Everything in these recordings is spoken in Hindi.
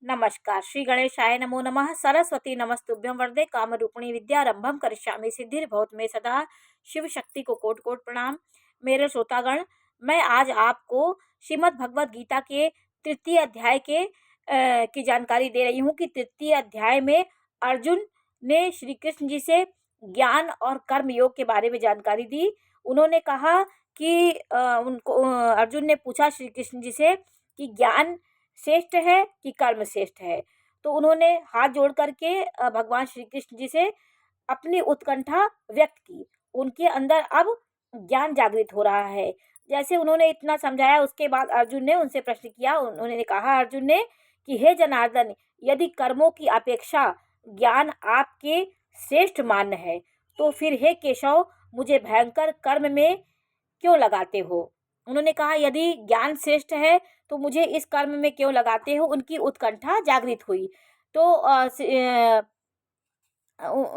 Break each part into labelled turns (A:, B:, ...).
A: नमस्कार। श्री गणेशाय नमो नमः। सरस्वती नमस्तुभ्यं वरदे कामरूपिणी विद्यारंभम करिष्यामि सिद्धिर्भवतु मे सदा। शिव शक्ति को कोटि कोटि प्रणाम। मेरे श्रोतागण, मैं आज आपको श्रीमद् भगवद गीता के तृतीय अध्याय की जानकारी दे रही हूँ कि तृतीय अध्याय में अर्जुन ने श्री कृष्ण जी से ज्ञान और कर्म योग के बारे में जानकारी दी। उन्होंने कहा कि अर्जुन ने पूछा श्री कृष्ण जी से कि ज्ञान श्रेष्ठ है कि कर्म श्रेष्ठ है। तो उन्होंने हाथ जोड़ करके भगवान श्री कृष्ण जी से अपनी उत्कंठा व्यक्त की। उनके अंदर अब ज्ञान जागृत हो रहा है। जैसे उन्होंने इतना समझाया, उसके बाद अर्जुन ने उनसे प्रश्न किया। उन्होंने कहा अर्जुन ने कि हे जनार्दन, यदि कर्मों की अपेक्षा ज्ञान आपके श्रेष्ठ मान्य है तो फिर हे केशव, मुझे भयंकर कर्म में क्यों लगाते हो। उन्होंने कहा यदि ज्ञान श्रेष्ठ है तो मुझे इस कर्म में क्यों लगाते हो। उनकी उत्कंठा जागृत हुई। तो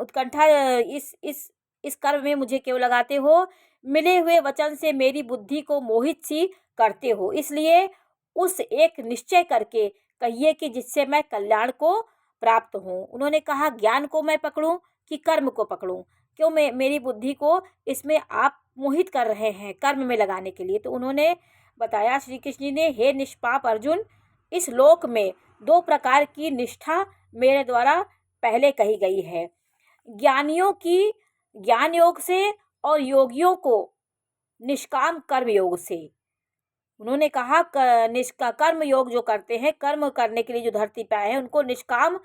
A: उत्कंठा इस कर्म में मुझे क्यों लगाते हो। मिले हुए वचन से मेरी बुद्धि को मोहित सी करते हो, इसलिए उस एक निश्चय करके कहिए कि जिससे मैं कल्याण को प्राप्त हूँ। उन्होंने कहा ज्ञान को मैं पकड़ूं कि कर्म को पकड़ूं, क्यों मेरी बुद्धि को इसमें आप मोहित कर रहे हैं कर्म में लगाने के लिए। तो उन्होंने बताया श्री कृष्ण जी ने, हे निष्पाप अर्जुन, इस लोक में दो प्रकार की निष्ठा मेरे द्वारा पहले कही गई है। ज्ञानियों की ज्ञान योग से और योगियों को निष्काम कर्म योग से। उन्होंने कहा कर्म योग जो करते हैं, कर्म करने के लिए जो धरती पे आए हैं, उनको निष्काम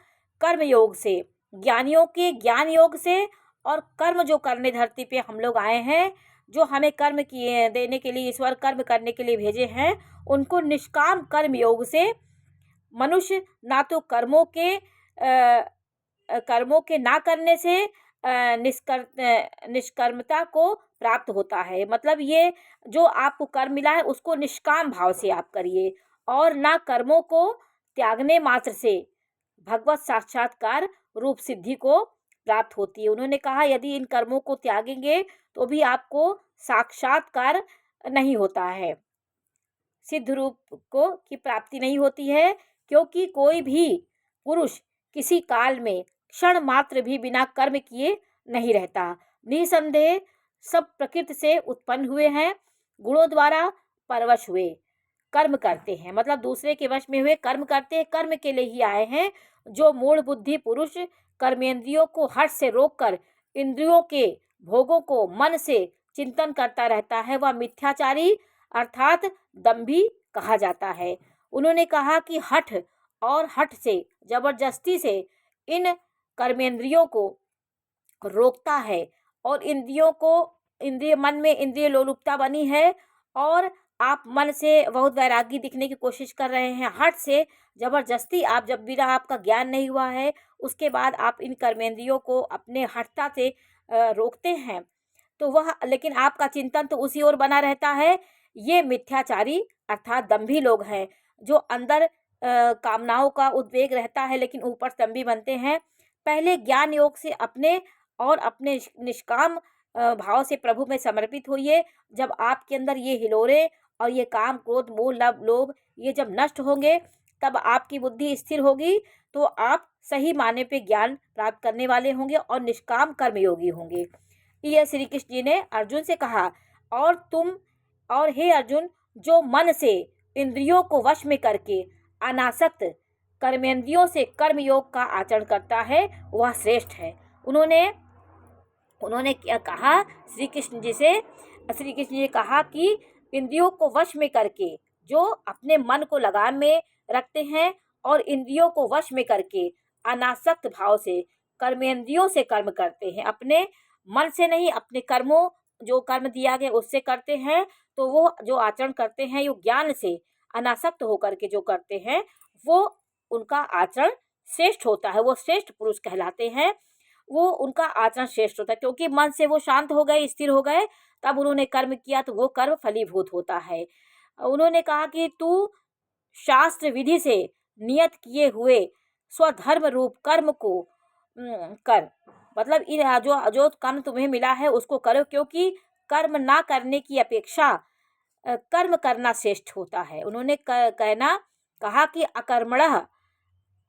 A: कर्म योग से, ज्ञानियों के ज्ञान योग से, और कर्म जो करने धरती पे हम लोग आए हैं, जो हमें कर्म किए देने के लिए ईश्वर कर्म करने के लिए भेजे हैं, उनको निष्काम कर्म योग से मनुष्य ना तो कर्मों के ना करने से निष्कर्मता को प्राप्त होता है। मतलब ये जो आपको कर्म मिला है उसको निष्काम भाव से आप करिए, और ना कर्मों को त्यागने मात्र से भगवत साक्षात्कार रूप सिद्धि को प्राप्त होती है। उन्होंने कहा यदि इन कर्मों को त्यागेंगे तो भी आपको साक्षात्कार नहीं होता है, सिद्ध रूप को की प्राप्ति नहीं होती है, क्योंकि कोई भी पुरुष किसी काल में क्षण मात्र भी बिना कर्म किए नहीं रहता। निसंदेह सब प्रकृति से उत्पन्न हुए हैं, गुणों द्वारा परवश हुए कर्म करते हैं, मतलब दूसरे के वश में हुए कर्म करते हैं, कर्म के लिए ही आए हैं। जो मूढ़ बुद्धि पुरुष कर्मेंद्रियों को हठ से रोककर इंद्रियों के भोगों को मन से चिंतन करता रहता है, वह मिथ्याचारी अर्थात दंभी कहा जाता है। उन्होंने कहा कि हठ और हठ से जबरदस्ती से इन कर्मेंद्रियों को रोकता है, और इंद्रिय मन में इंद्रिय लोलुपता बनी है, और आप मन से बहुत वैरागी दिखने की कोशिश कर रहे हैं। हठ से जबरदस्ती आप जब भी आपका ज्ञान नहीं हुआ है, उसके बाद आप इन कर्मेंद्रियों को अपने हठता से रोकते हैं, तो वह लेकिन आपका चिंतन तो उसी ओर बना रहता है। ये मिथ्याचारी अर्थात दंभी लोग हैं, जो अंदर कामनाओं का उद्वेग रहता है लेकिन ऊपर दंभी बनते हैं। पहले ज्ञान योग से अपने निष्काम भाव से प्रभु में समर्पित होइए। जब आपके अंदर ये हिलोरे और ये काम क्रोध मोह लोभ ये जब नष्ट होंगे, तब आपकी बुद्धि स्थिर होगी, तो आप सही माने पे ज्ञान प्राप्त करने वाले होंगे और निष्काम कर्मयोगी होंगे। ये श्री कृष्ण जी ने अर्जुन से कहा। और हे अर्जुन, जो मन से इंद्रियों को वश में करके अनासक्त कर्मेंद्रियों से कर्मयोग का आचरण करता है, वह श्रेष्ठ है। उन्होंने क्या कहा श्री कृष्ण जी से, श्री कृष्ण जी ने कहा कि इंद्रियों को वश में करके जो अपने मन को लगाम में रखते हैं और इंद्रियों को वश में करके अनासक्त भाव से कर्मेंद्रियों से कर्म करते हैं, अपने मन से नहीं, अपने कर्मों जो कर्म दिया गया उससे करते हैं, तो वो जो आचरण करते हैं वो ज्ञान से अनासक्त होकर के जो करते हैं, वो उनका आचरण श्रेष्ठ होता है, वो श्रेष्ठ पुरुष कहलाते हैं। वो उनका आचरण श्रेष्ठ होता है, क्योंकि मन से वो शांत हो गए, स्थिर हो गए, तब उन्होंने कर्म किया तो वो कर्म फलीभूत होता है। उन्होंने कहा कि तू शास्त्र विधि से नियत किए हुए स्वधर्म रूप कर्म को कर, मतलब जो कर्म तुम्हें मिला है उसको करो, क्योंकि कर्म ना करने की अपेक्षा कर्म करना श्रेष्ठ होता है। उन्होंने कहा कि अकर्मणः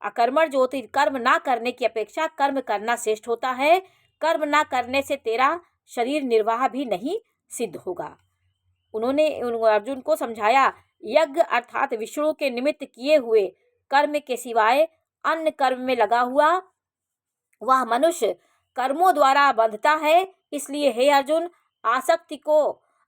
A: अकर्मण जो होती कर्म ना करने की अपेक्षा कर्म करना श्रेष्ठ होता है। कर्म ना करने से तेरा शरीर निर्वाह भी नहीं सिद्ध होगा। उन्होंने अर्जुन को समझाया, यज्ञ अर्थात विष्णु के निमित्त किए हुए कर्म के सिवाय अन्य कर्म में लगा हुआ वह मनुष्य कर्मों द्वारा बंधता है। इसलिए हे अर्जुन,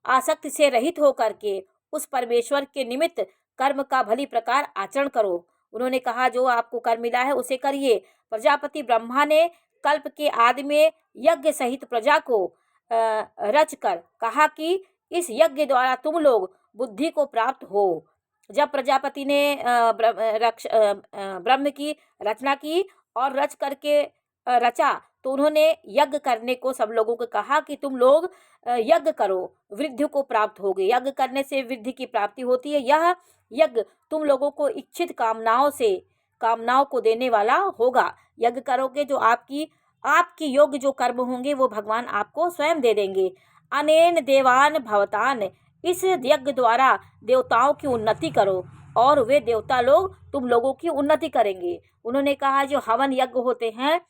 A: आसक्ति से रहित होकर के उस परमेश्वर के निमित्त कर्म का भली प्रकार आचरण करो। उन्होंने कहा, जो आपको कर्म मिला है उसे करिए। प्रजापति ब्रह्मा ने कल्प के आदि में यज्ञ सहित प्रजा को रच कर कहा कि इस यज्ञ द्वारा तुम लोग बुद्धि को प्राप्त हो। जब प्रजापति ने ब्रह्म की रचना की और रच करके रचा तो उन्होंने यज्ञ करने को सब लोगों को कहा कि तुम लोग यज्ञ करो, वृद्धि को प्राप्त होगे। यज्ञ करने से वृद्धि की प्राप्ति होती है। यह यज्ञ तुम लोगों को इच्छित कामनाओं को देने वाला होगा। यज्ञ करोगे जो आपकी योग्य जो कर्म होंगे वो भगवान आपको स्वयं दे देंगे। अनेन देवान भवतान, इस यज्ञ द्वारा देवताओं की उन्नति करो और वे देवता लोग तुम लोगों की उन्नति करेंगे। उन्होंने कहा, जो हवन यज्ञ होते हैं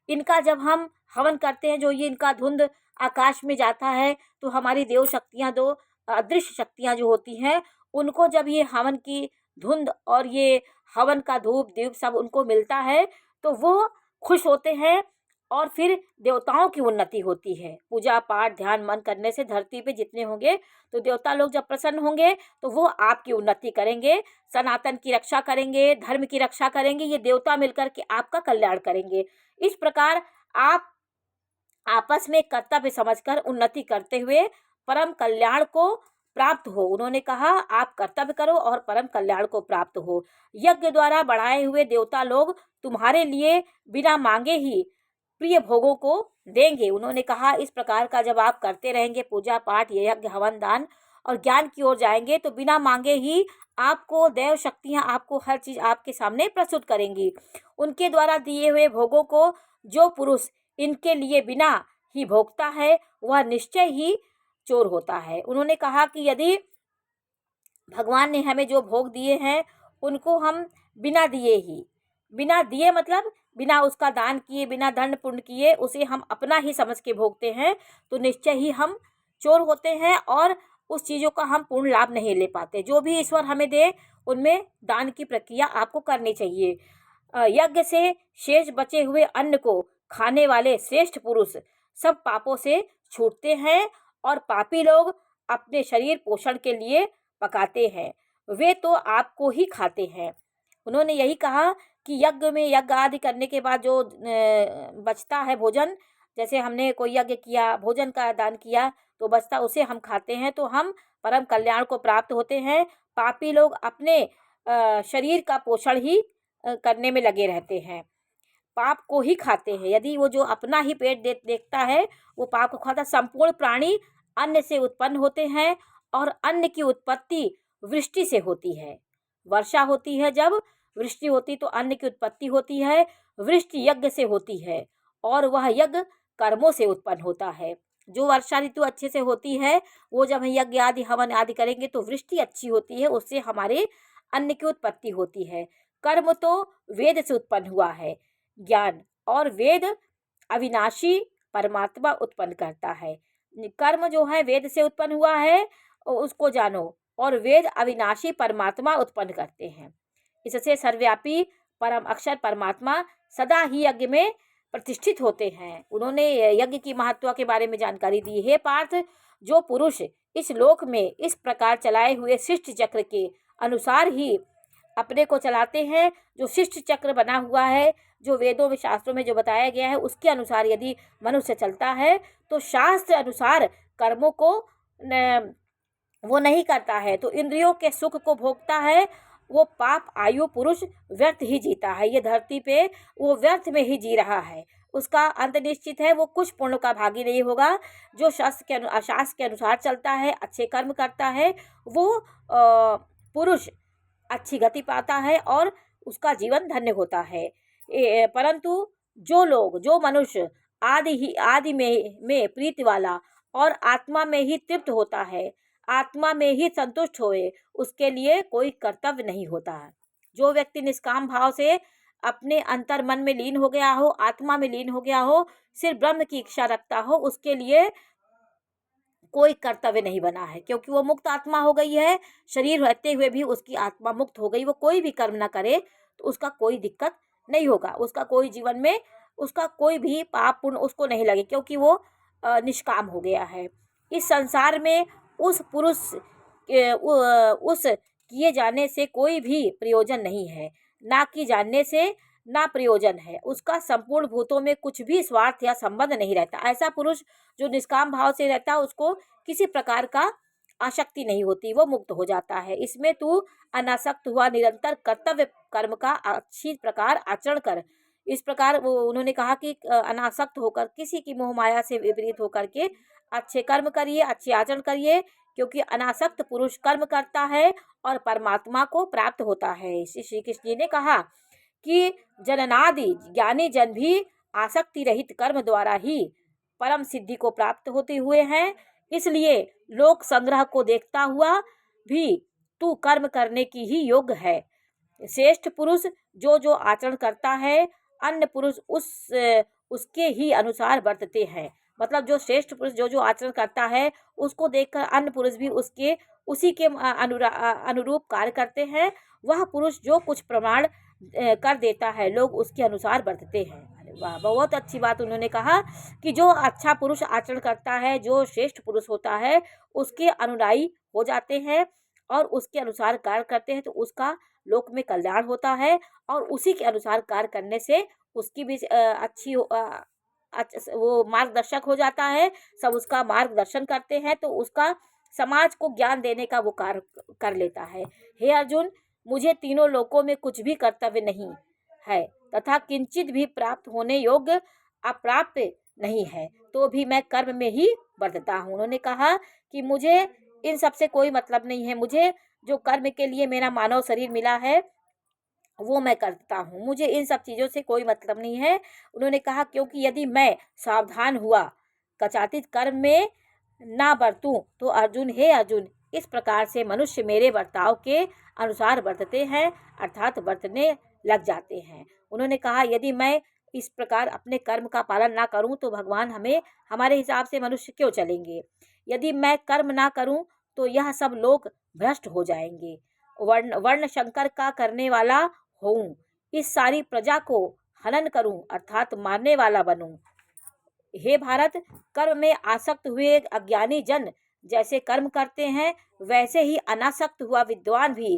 A: इनका जब हम हवन करते हैं, जो ये इनका धुंध आकाश में जाता है तो हमारी देव शक्तियाँ, दो अदृश्य शक्तियाँ जो होती हैं, उनको जब ये हवन की धुंध और ये हवन का धूप दीप सब उनको मिलता है तो वो खुश होते हैं और फिर देवताओं की उन्नति होती है। पूजा पाठ ध्यान मन करने से धरती पे जितने होंगे तो देवता लोग जब प्रसन्न होंगे तो वो आपकी उन्नति करेंगे, सनातन की रक्षा करेंगे, धर्म की रक्षा करेंगे। ये देवता मिलकर के आपका कल्याण करेंगे। इस प्रकार आप आपस में कर्तव्य समझकर उन्नति करते हुए परम कल्याण को प्राप्त हो। उन्होंने कहा, आप कर्तव्य करो और परम कल्याण को प्राप्त हो। यज्ञ द्वारा बढ़ाए हुए देवता लोग तुम्हारे लिए बिना मांगे ही प्रिय भोगों को देंगे। उन्होंने कहा, इस प्रकार का जब आप करते रहेंगे पूजा पाठ यज्ञ हवन दान और ज्ञान की ओर जाएंगे तो बिना मांगे ही आपको देव शक्तियाँ आपको हर चीज़ आपके सामने प्रस्तुत करेंगी। उनके द्वारा दिए हुए भोगों को जो पुरुष इनके लिए बिना ही भोगता है वह निश्चय ही चोर होता है। उन्होंने कहा कि यदि भगवान ने हमें जो भोग दिए हैं उनको हम बिना दिए मतलब बिना उसका दान किए, बिना दंड पुण्य किए उसे हम अपना ही समझ के भोगते हैं तो निश्चय ही हम चोर होते हैं और उस चीज़ों का हम पूर्ण लाभ नहीं ले पाते। जो भी ईश्वर हमें दे उनमें दान की प्रक्रिया आपको करनी चाहिए। यज्ञ से शेष बचे हुए अन्न को खाने वाले श्रेष्ठ पुरुष सब पापों से छूटते हैं और पापी लोग अपने शरीर पोषण के लिए पकाते हैं, वे तो आपको ही खाते हैं। उन्होंने यही कहा कि यज्ञ आदि करने के बाद जो बचता है भोजन, जैसे हमने कोई यज्ञ किया, भोजन का दान किया तो बचता उसे हम खाते हैं तो हम परम कल्याण को प्राप्त होते हैं। पापी लोग अपने शरीर का पोषण ही करने में लगे रहते हैं, पाप को ही खाते हैं। यदि वो जो अपना ही पेट देखता है वो पाप को खाता। संपूर्ण प्राणी अन्न से उत्पन्न होते हैं और अन्न की उत्पत्ति वृष्टि से होती है। वर्षा होती है, जब वृष्टि होती तो अन्न की उत्पत्ति होती है। वृष्टि यज्ञ से होती है और वह यज्ञ कर्मों से उत्पन्न होता है। जो वर्षा ऋतु अच्छे से होती है वो जब यज्ञ आदि हवन आदि करेंगे तो वृष्टि अच्छी होती है, उससे हमारे अन्न की उत्पत्ति होती है। कर्म तो वेद से उत्पन्न हुआ है, ज्ञान और वेद अविनाशी परमात्मा उत्पन्न करता है। कर्म जो है वेद से उत्पन्न हुआ है उसको जानो और वेद अविनाशी परमात्मा उत्पन्न करते हैं। इससे सर्वव्यापी परम अक्षर परमात्मा सदा ही यज्ञ में प्रतिष्ठित होते हैं। उन्होंने यज्ञ की महत्व के बारे में जानकारी दी। हे पार्थ, जो पुरुष इस लोक में इस प्रकार चलाए हुए शिष्ट चक्र के अनुसार ही अपने को चलाते हैं, जो शिष्ट चक्र बना हुआ है, जो वेदों में शास्त्रों में जो बताया गया है उसके अनुसार यदि मनुष्य चलता है तो शास्त्र अनुसार कर्मों को वो नहीं करता है तो इंद्रियों के सुख को भोगता है, वो पाप आयु पुरुष व्यर्थ ही जीता है। ये धरती पे वो व्यर्थ में ही जी रहा है, उसका अंत निश्चित है। वो कुछ पुण्य का भागी नहीं होगा। जो शास्त्र के अनुसार चलता है, अच्छे कर्म करता है, वो पुरुष अच्छी गति पाता है और उसका जीवन धन्य होता है। परंतु जो मनुष्य आदि में प्रीति वाला और आत्मा में ही तृप्त होता है, आत्मा में ही संतुष्ट होए, उसके लिए कोई कर्तव्य नहीं होता है। जो व्यक्ति निष्काम भाव से अपने अंतर मन में लीन हो गया हो, आत्मा में लीन हो गया हो, सिर्फ ब्रह्म की इच्छा रखता हो, उसके लिए कोई कर्तव्य नहीं बना है, क्योंकि वो मुक्त आत्मा हो गई है। शरीर रहते हुए भी उसकी आत्मा मुक्त हो गई। वो कोई भी कर्म ना करे तो उसका कोई दिक्कत नहीं होगा, उसका कोई जीवन में उसका कोई भी पाप पुण्य उसको नहीं लगे, क्योंकि वो निष्काम हो गया है। इस संसार में उस पुरुष उस किए जाने से कोई भी प्रयोजन नहीं है, ना कि जानने से ना प्रयोजन है। उसका संपूर्ण भूतों में कुछ भी स्वार्थ या संबंध नहीं रहता। ऐसा पुरुष जो निष्काम भाव से रहता है, उसको किसी प्रकार का आसक्ति नहीं होती, वो मुक्त हो जाता है। इसमें तू अनासक्त हुआ, निरंतर कर्तव्य कर्म का अच्छी प्रकार आचरण कर। इस प्रकार वो उन्होंने कहा कि अनासक्त होकर, किसी की मोह माया से विपरीत होकर के अच्छे कर्म करिए, अच्छे आचरण करिए, क्योंकि अनासक्त पुरुष कर्म करता है और परमात्मा को प्राप्त होता है। श्री कृष्ण जी ने कहा कि जननादि ज्ञानी जन भी आसक्ति रहित कर्म द्वारा ही परम सिद्धि को प्राप्त होते हुए हैं। इसलिए लोक संग्रह को देखता हुआ भी तू कर्म करने की ही योग्य है। श्रेष्ठ पुरुष जो जो आचरण करता है, अन्य पुरुष उसके ही अनुसार बरतते हैं। मतलब जो श्रेष्ठ पुरुष जो जो आचरण करता है, उसको देखकर अन्य पुरुष भी उसके उसी के अनुरूप कार्य करते हैं। वह पुरुष जो कुछ प्रमाण कर देता है, लोग उसके अनुसार बरतते हैं। अरे वाह, बहुत अच्छी बात उन्होंने कहा कि जो अच्छा पुरुष आचरण करता है, जो श्रेष्ठ पुरुष होता है, उसके अनुयायी हो जाते हैं और उसके अनुसार कार्य करते हैं, तो उसका लोक में कल्याण होता है। और उसी के अनुसार कार्य करने से उसकी भी अच्छी वो मार्गदर्शक हो जाता है। सब उसका मार्गदर्शन करते हैं, तो उसका समाज को ज्ञान देने का वो कार्य कर लेता है। हे अर्जुन, मुझे तीनों लोकों में कुछ भी कर्तव्य नहीं है तथा किंचित भी प्राप्त होने योग्य अप्राप्य नहीं है, तो भी मैं कर्म में ही बरतता हूँ। उन्होंने कहा कि मुझे इन सब से कोई मतलब नहीं है, मुझे जो कर्म के लिए मेरा मानव शरीर मिला है वो मैं करता हूँ, मुझे इन सब चीज़ों से कोई मतलब नहीं है। उन्होंने कहा क्योंकि यदि मैं सावधान हुआ कचातित कर्म में ना बरतूं तो अर्जुन, हे अर्जुन, इस प्रकार से मनुष्य मेरे बर्ताव के अनुसार बरतते हैं, अर्थात बरतने लग जाते हैं। उन्होंने कहा यदि मैं इस प्रकार अपने कर्म का पालन ना करूं तो भगवान हमें हमारे हिसाब से मनुष्य क्यों चलेंगे। यदि मैं कर्म ना करूं तो यह सब लोग भ्रष्ट हो जाएंगे, वर्ण शंकर का करने वाला होऊं, इस सारी प्रजा को हनन करूं, अर्थात मारने वाला बनूं। हे भारत, कर्म में आसक्त हुए अज्ञानी जन जैसे कर्म करते हैं, वैसे ही अनासक्त हुआ विद्वान भी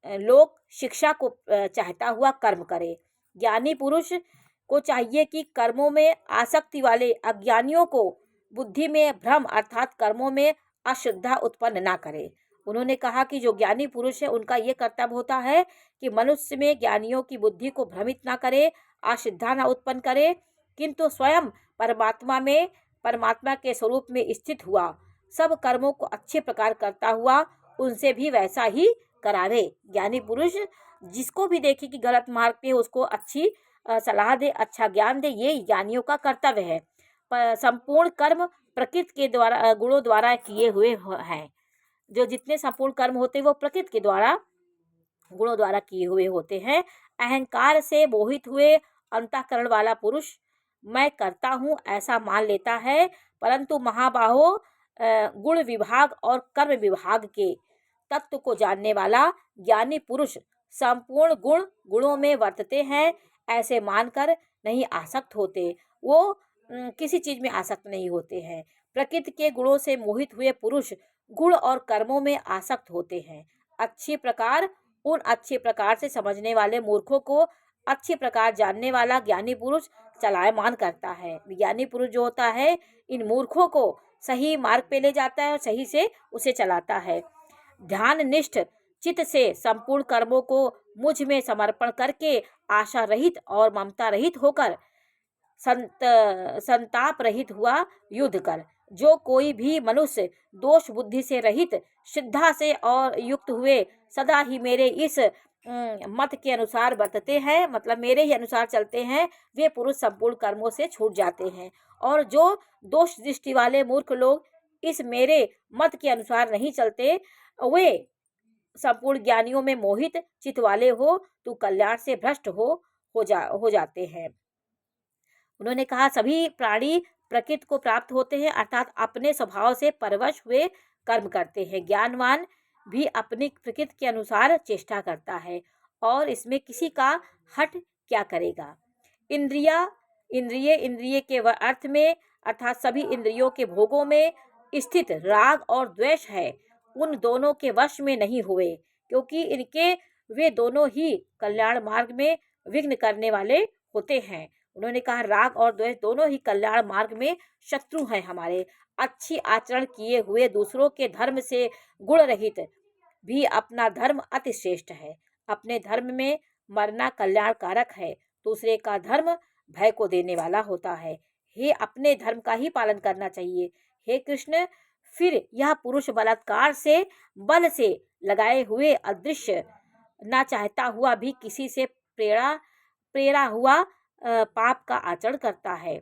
A: लोक शिक्षा को चाहता हुआ कर्म करे। ज्ञानी पुरुष को चाहिए कि कर्मों में आसक्ति वाले अज्ञानियों को बुद्धि में भ्रम अर्थात कर्मों में अश्रद्धा उत्पन्न ना करे। उन्होंने कहा कि जो ज्ञानी पुरुष है, उनका ये कर्तव्य होता है कि मनुष्य में ज्ञानियों की बुद्धि को भ्रमित ना करे, अश्रद्धा ना उत्पन्न करे, किंतु स्वयं परमात्मा के स्वरूप में स्थित हुआ सब कर्मों को अच्छे प्रकार करता हुआ उनसे भी वैसा ही करावे। ज्ञानी पुरुष जिसको भी देखे कि गलत मार्ग पे, उसको अच्छी सलाह दे, अच्छा ज्ञान दे, ये ज्ञानियों का कर्तव्य है। संपूर्ण कर्म प्रकृति के द्वारा गुणों द्वारा किए हुए हैं। जो जितने संपूर्ण कर्म होते हैं वो प्रकृति के द्वारा गुणों द्वारा किए हुए होते हैं। अहंकार से मोहित हुए अंतःकरण वाला पुरुष मैं करता हूँ ऐसा मान लेता है, परंतु महाबाहो गुण विभाग और कर्म विभाग के तत्व को जानने वाला ज्ञानी पुरुष संपूर्ण गुणों में वर्तते हैं ऐसे मानकर नहीं आसक्त होते। वो किसी चीज में आसक्त नहीं होते हैं। प्रकृति के गुणों से मोहित हुए पुरुष गुण और कर्मों में आसक्त होते हैं। अच्छे प्रकार से समझने वाले मूर्खों को अच्छी प्रकार जानने वाला ज्ञानी पुरुष चलायमान करता है। ज्ञानी पुरुष जो होता है, इन मूर्खों को सही मार्ग पे ले जाता है और सही से उसे चलाता है। ध्यान निष्ठ चित्त से संपूर्ण कर्मों को मुझ में समर्पण करके आशा रहित और ममता रहित होकर संताप रहित हुआ युद्ध कर। जो कोई भी मनुष्य दोष बुद्धि से रहित श्रद्धा से और युक्त हुए सदा ही मेरे इस मत के अनुसार बरतते हैं, मतलब मेरे ही अनुसार चलते हैं, वे पुरुष संपूर्ण कर्मों से छूट जाते हैं। और जो दोष दृष्टि वाले मूर्ख लोग इस मेरे मत के अनुसार नहीं चलते, वे संपूर्ण ज्ञानियों में मोहित चित वाले हो, तो कल्याण से भ्रष्ट हो जाते हैं। उन्होंने कहा सभी प्राणी प्रकृति को प्राप्त होते हैं, अर्थात अपने स्वभाव से परवश हुए कर्म करते हैं। ज्ञानवान भी अपनी प्रकृति के अनुसार चेष्टा करता है और इसमें किसी का हट क्या करेगा। इंद्रिय के अर्थ में अर्थात सभी इंद्रियों के भोगों में स्थित राग और द्वेष है, उन दोनों के वश में नहीं हुए, क्योंकि इनके वे दोनों ही कल्याण मार्ग में विघ्न करने वाले होते हैं। उन्होंने कहा राग और द्वेष दोनों ही कल्याण मार्ग में शत्रु हैं हमारे। अच्छी आचरण किए हुए दूसरों के धर्म से गुण रहित भी अपना धर्म अति श्रेष्ठ है। अपने धर्म में मरना कल्याणकारक है, दूसरे का धर्म भय को देने वाला होता है। हे अपने धर्म का ही पालन करना चाहिए। हे कृष्ण, फिर यह पुरुष बलात्कार से बल से लगाए हुए अदृश्य ना चाहता हुआ भी किसी से प्रेरा हुआ पाप का आचरण करता है।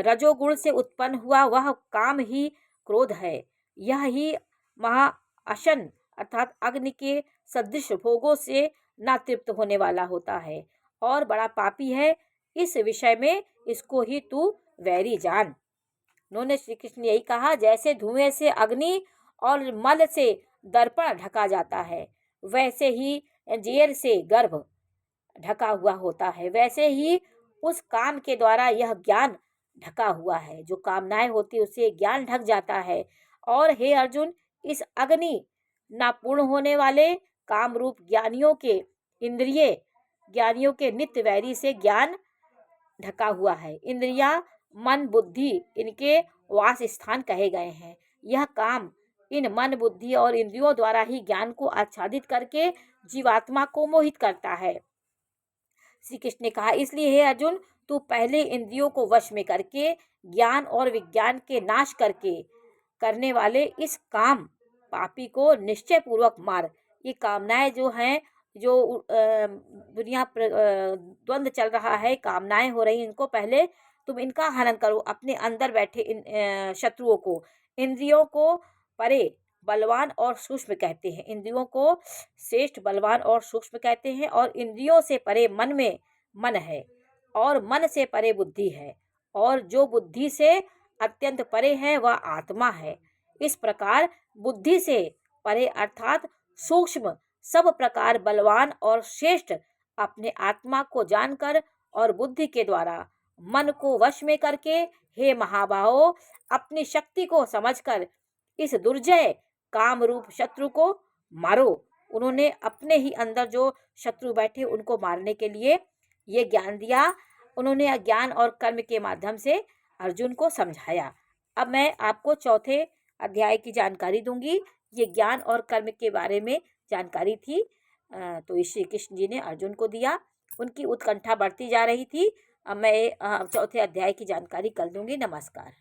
A: रजोगुण से उत्पन्न हुआ वह काम ही क्रोध है। यह ही महाअशन अर्थात अग्नि के सदृश भोगों से ना तृप्त होने वाला होता है और बड़ा पापी है। इस विषय में इसको ही तू वैरी जान। उन्होंने श्री कृष्ण यही कहा, जैसे धुएं से अग्नि और मल से दर्पण ढका जाता है, वैसे ही जेर से गर्भ ढका हुआ होता है, वैसे ही उस काम के द्वारा यह ज्ञान ढका हुआ है। जो कामनाएं होती है उससे ज्ञान ढक जाता है। और हे अर्जुन, इस अग्नि ना पूर्ण होने वाले काम रूप ज्ञानियों के नित्य वैरी से ज्ञान ढका हुआ है। इंद्रिया, मन, बुद्धि इनके वास स्थान कहे गए हैं। यह काम इन मन, बुद्धि और इंद्रियों द्वारा ही ज्ञान को आच्छादित करके जीवात्मा को मोहित करता है। श्री कृष्ण ने कहा, इसलिए हे अर्जुन, तू पहले इंद्रियों को वश में करके ज्ञान और विज्ञान के नाश करने वाले इस काम पापी को निश्चय पूर्वक मार। ये कामनाएं जो हैं, जो दुनिया द्वंद्व चल रहा है, कामनाएं हो रही, इनको पहले तुम इनका हनन करो। अपने अंदर बैठे इन शत्रुओं को, इंद्रियों को परे बलवान और सूक्ष्म कहते हैं, इंद्रियों को श्रेष्ठ बलवान और सूक्ष्म कहते हैं। और इंद्रियों से परे मन में मन है और मन से परे बुद्धि है और जो बुद्धि से अत्यंत परे है वह आत्मा है। इस प्रकार बुद्धि से परे अर्थात सूक्ष्म सब प्रकार बलवान और श्रेष्ठ अपने आत्मा को जानकर और बुद्धि के द्वारा मन को वश में करके, हे महाबाहो, अपनी शक्ति को समझकर इस दुर्जय काम रूप शत्रु को मारो। उन्होंने अपने ही अंदर जो शत्रु बैठे उनको मारने के लिए ये ज्ञान दिया। उन्होंने ज्ञान और कर्म के माध्यम से अर्जुन को समझाया। अब मैं आपको चौथे अध्याय की जानकारी दूंगी। ये ज्ञान और कर्म के बारे में जानकारी थी, तो श्री कृष्ण जी ने अर्जुन को दिया। उनकी उत्कंठा बढ़ती जा रही थी। अब मैं चौथे अध्याय की जानकारी कल दूंगी। नमस्कार।